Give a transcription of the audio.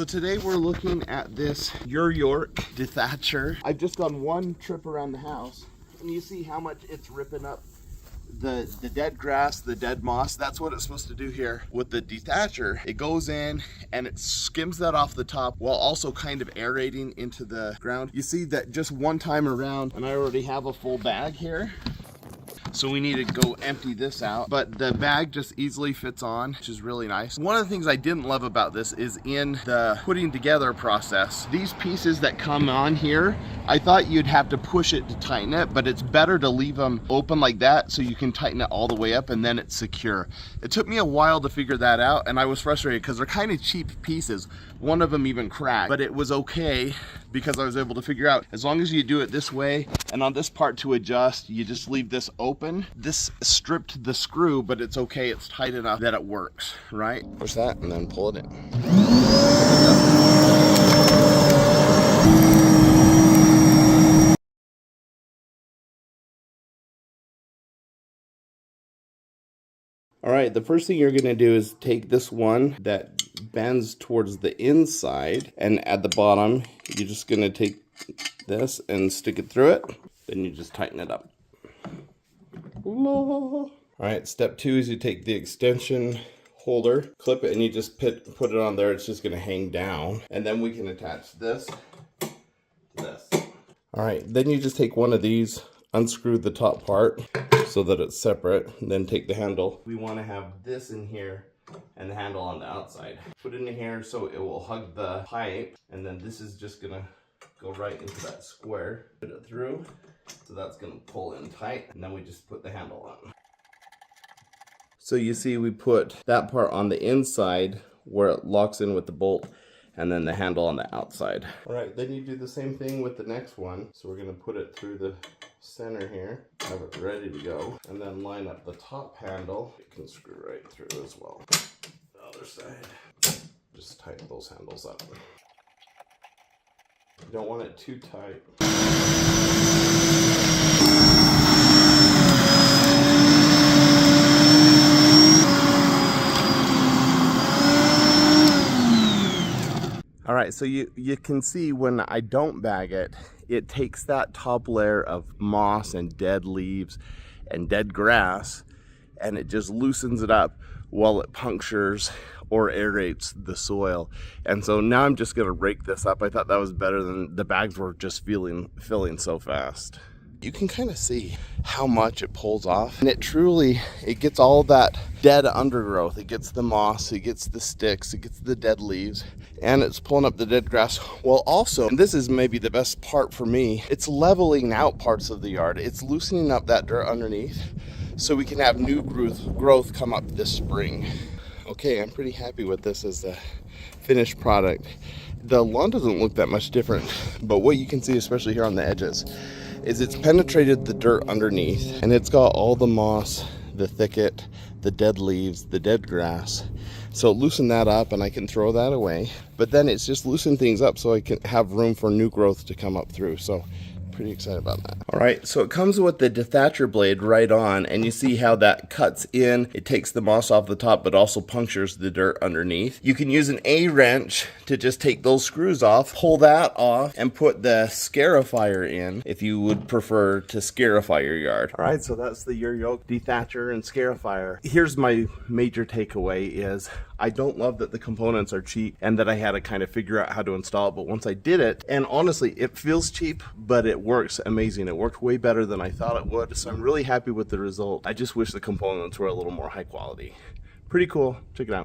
today we're looking at this Yeryork Dethatcher. I've just done one trip around the house and you see how much it's ripping up the dead grass, the dead moss. That's what it's supposed to do here. With the Dethatcher, it goes in and it skims that off the top while also kind of aerating into the ground. You see that just one time around, and I already have a full bag here. So we need to go empty this out, but the bag just easily fits on, which is really nice. One of the things I didn't love about this is in the putting together process, these pieces that come on here, I thought you'd have to push it to tighten it, but it's better to leave them open like that so you can tighten it all the way up and then it's secure. It took me a while to figure that out and I was frustrated because they're kind of cheap pieces. One of them even cracked, but it was okay because I was able to figure out as long as you do it this way, and on this part to adjust, you just leave this open. This stripped the screw, but it's okay. It's tight enough that it works, right? Push that and then pull it in. All right, the first thing you're gonna do is take this one that bends towards the inside, and at the bottom, you're just gonna take this and stick it through it. Then you just tighten it up. All right, step 2 is you take the extension holder, clip it, and you just put it on there. It's just gonna hang down. And then we can attach this to this. All right, then you just take one of these, unscrew the top part so that it's separate, and then take the handle. We wanna have this in here and the handle on the outside. Put it in here so it will hug the pipe, and then this is just gonna go right into that square. Put it through, so that's gonna pull in tight, and then we just put the handle on. So you see we put that part on the inside where it locks in with the bolt, and then the handle on the outside. All right, then you do the same thing with the next one. So we're gonna put it through the center here, have it ready to go, and then line up the top handle. It can screw right through as well. The other side, just tighten those handles up. You don't want it too tight. All right, so you can see when I don't bag it, it takes that top layer of moss and dead leaves and dead grass, and it just loosens it up while it punctures or aerates the soil. And so now I'm just gonna rake this up. I thought that was better than the bags were just filling so fast. You can kind of see how much it pulls off, and it gets all that dead undergrowth. It gets the moss, it gets the sticks, it gets the dead leaves, and it's pulling up the dead grass. Well, also, and this is maybe the best part for me, it's leveling out parts of the yard. It's loosening up that dirt underneath so we can have new growth come up this spring. Okay, I'm pretty happy with this as the finished product. The lawn doesn't look that much different, but what you can see, especially here on the edges, is it's penetrated the dirt underneath, and it's got all the moss, the thicket, the dead leaves, the dead grass. So loosen that up and I can throw that away. But then it's just loosen things up so I can have room for new growth to come up through. So pretty excited about that. All right, so it comes with the Dethatcher blade right on, and you see how that cuts in. It takes the moss off the top, but also punctures the dirt underneath. You can use an A-wrench to just take those screws off, pull that off, and put the Scarifier in if you would prefer to scarify your yard. All right, so that's the Yeryork Dethatcher and Scarifier. Here's my major takeaway is I don't love that the components are cheap and that I had to kind of figure out how to install it, but once I did it, and honestly, it feels cheap, but it works amazing. It worked way better than I thought it would, so I'm really happy with the result. I just wish the components were a little more high quality. Pretty cool. Check it out.